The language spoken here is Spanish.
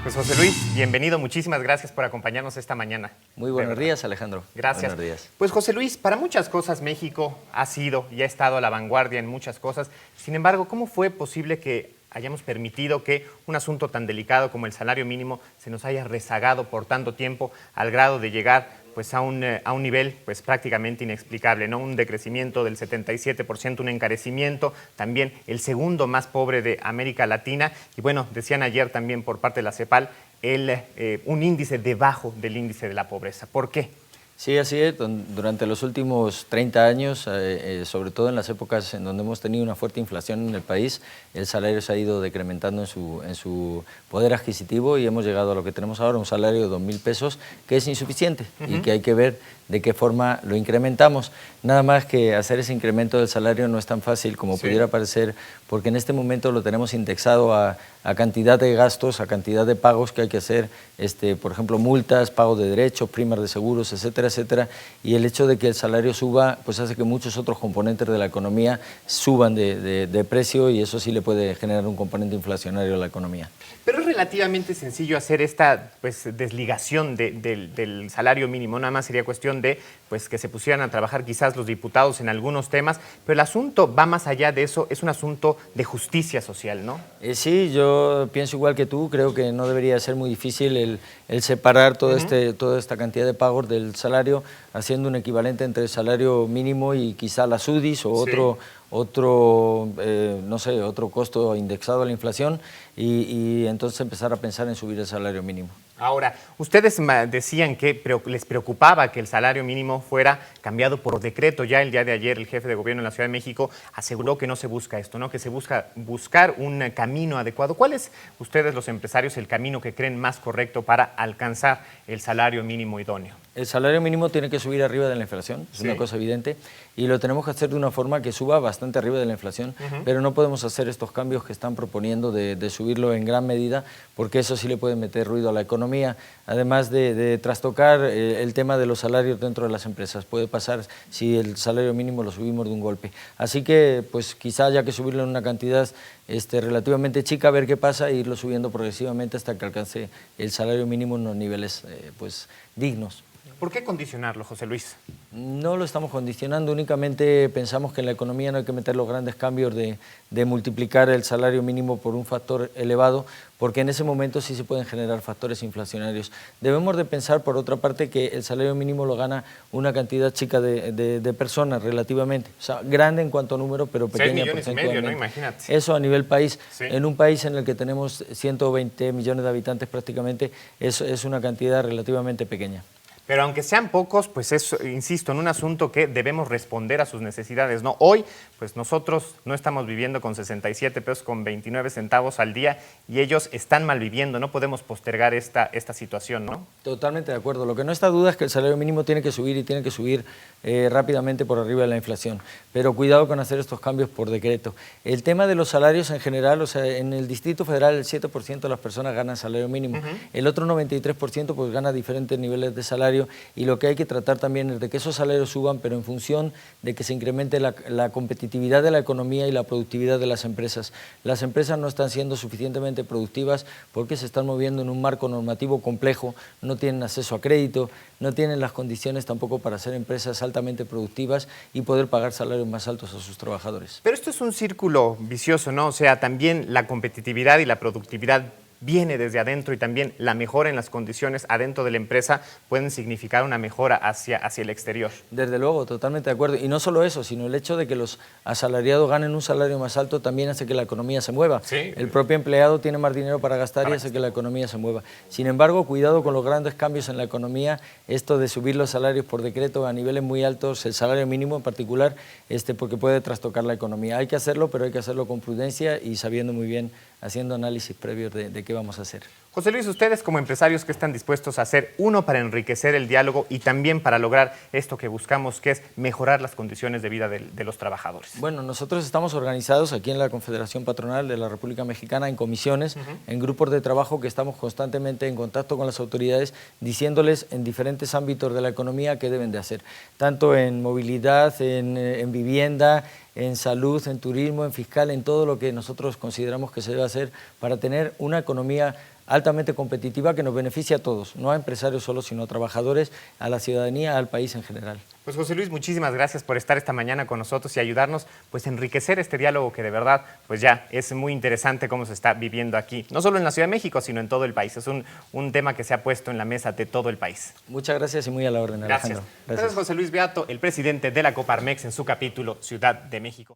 Pues José Luis, bienvenido, muchísimas gracias por acompañarnos esta mañana. Muy buenos días, Alejandro. Gracias. Buenos días. Pues José Luis, para muchas cosas México ha sido y ha estado a la vanguardia en muchas cosas. Sin embargo, ¿cómo fue posible que hayamos permitido que un asunto tan delicado como el salario mínimo se nos haya rezagado por tanto tiempo al grado de llegar pues a un nivel pues prácticamente inexplicable, ¿no? Un decrecimiento del 77%, un encarecimiento, también el segundo más pobre de América Latina y bueno, decían ayer también por parte de la CEPAL un índice debajo del índice de la pobreza. ¿Por qué? Sí, así es. Durante los últimos 30 años, sobre todo en las épocas en donde hemos tenido una fuerte inflación en el país, el salario se ha ido decrementando en su poder adquisitivo y hemos llegado a lo que tenemos ahora, un salario de 2.000 pesos, que es insuficiente y que hay que ver de qué forma lo incrementamos. Nada más que hacer ese incremento del salario no es tan fácil como pudiera parecer, porque en este momento lo tenemos indexado a cantidad de gastos, a cantidad de pagos que hay que hacer, por ejemplo, multas, pago de derechos, primas de seguros, etcétera, etcétera, y el hecho de que el salario suba, pues hace que muchos otros componentes de la economía suban de precio y eso sí le puede generar un componente inflacionario a la economía. Pero es relativamente sencillo hacer esta desligación del salario mínimo, nada más sería cuestión de que se pusieran a trabajar quizás los diputados en algunos temas, pero el asunto va más allá de eso, es un asunto de justicia social, ¿no? Sí, yo pienso igual que tú, creo que no debería ser muy difícil el separar toda esta cantidad de pagos del salario, haciendo un equivalente entre el salario mínimo y quizá la SUDIS o otro costo indexado a la inflación y entonces empezar a pensar en subir el salario mínimo. Ahora, ustedes decían que les preocupaba que el salario mínimo fuera cambiado por decreto. Ya el día de ayer el jefe de gobierno en la Ciudad de México aseguró que no se busca esto, ¿no? Que se busca buscar un camino adecuado. ¿Cuál es, ustedes los empresarios, el camino que creen más correcto para alcanzar el salario mínimo idóneo? El salario mínimo tiene que subir arriba de la inflación, es una cosa evidente, y lo tenemos que hacer de una forma que suba bastante arriba de la inflación, pero no podemos hacer estos cambios que están proponiendo de subirlo en gran medida, porque eso sí le puede meter ruido a la economía, además de trastocar el tema de los salarios dentro de las empresas. Puede pasar si el salario mínimo lo subimos de un golpe. Así que pues quizá haya que subirlo en una cantidad relativamente chica, a ver qué pasa, e irlo subiendo progresivamente hasta que alcance el salario mínimo en unos niveles dignos. ¿Por qué condicionarlo, José Luis? No lo estamos condicionando, únicamente pensamos que en la economía no hay que meter los grandes cambios de multiplicar el salario mínimo por un factor elevado, porque en ese momento sí se pueden generar factores inflacionarios. Debemos de pensar, por otra parte, que el salario mínimo lo gana una cantidad chica de personas relativamente, o sea, grande en cuanto a número, pero pequeña porcentualmente. 6,5 millones, ¿no? Imagínate. Eso a nivel país. Sí. En un país en el que tenemos 120 millones de habitantes prácticamente, es una cantidad relativamente pequeña. Pero aunque sean pocos, pues es, insisto, en un asunto que debemos responder a sus necesidades, ¿no? Hoy, pues nosotros no estamos viviendo con 67 pesos con 29 centavos al día y ellos están mal viviendo, no podemos postergar esta situación, ¿no? Totalmente de acuerdo. Lo que no está duda es que el salario mínimo tiene que subir y tiene que subir rápidamente por arriba de la inflación, pero cuidado con hacer estos cambios por decreto. El tema de los salarios en general, o sea, en el Distrito Federal el 7% de las personas ganan salario mínimo, el otro 93% pues gana diferentes niveles de salario y lo que hay que tratar también es de que esos salarios suban, pero en función de que se incremente la competitividad de la economía y la productividad de las empresas. Las empresas no están siendo suficientemente productivas porque se están moviendo en un marco normativo complejo, no tienen acceso a crédito, no tienen las condiciones tampoco para ser empresas altamente productivas y poder pagar salarios más altos a sus trabajadores. Pero esto es un círculo vicioso, ¿no? O sea, también la competitividad y la productividad viene desde adentro y también la mejora en las condiciones adentro de la empresa pueden significar una mejora hacia el exterior. Desde luego, totalmente de acuerdo. Y no solo eso, sino el hecho de que los asalariados ganen un salario más alto también hace que la economía se mueva. Sí. El propio empleado tiene más dinero para gastar y hace que la economía se mueva. Sin embargo, cuidado con los grandes cambios en la economía, esto de subir los salarios por decreto a niveles muy altos, el salario mínimo en particular, porque puede trastocar la economía. Hay que hacerlo, pero hay que hacerlo con prudencia y sabiendo muy bien, haciendo análisis previos de qué vamos a hacer. José Luis, ustedes como empresarios, ¿qué están dispuestos a hacer? Uno, para enriquecer el diálogo y también para lograr esto que buscamos, que es mejorar las condiciones de vida de los trabajadores. Bueno, nosotros estamos organizados aquí en la Confederación Patronal de la República Mexicana en comisiones, en grupos de trabajo que estamos constantemente en contacto con las autoridades, diciéndoles en diferentes ámbitos de la economía qué deben de hacer, tanto en movilidad, en vivienda, en salud, en turismo, en fiscal, en todo lo que nosotros consideramos que se debe hacer para tener una economía altamente competitiva que nos beneficie a todos, no a empresarios solo, sino a trabajadores, a la ciudadanía, al país en general. Pues José Luis, muchísimas gracias por estar esta mañana con nosotros y ayudarnos pues a enriquecer este diálogo que de verdad pues ya es muy interesante cómo se está viviendo aquí, no solo en la Ciudad de México, sino en todo el país. Es un tema que se ha puesto en la mesa de todo el país. Muchas gracias y muy a la orden, Gracias. Alejandro. Gracias, José Luis Beato, el presidente de la Coparmex en su capítulo Ciudad de México.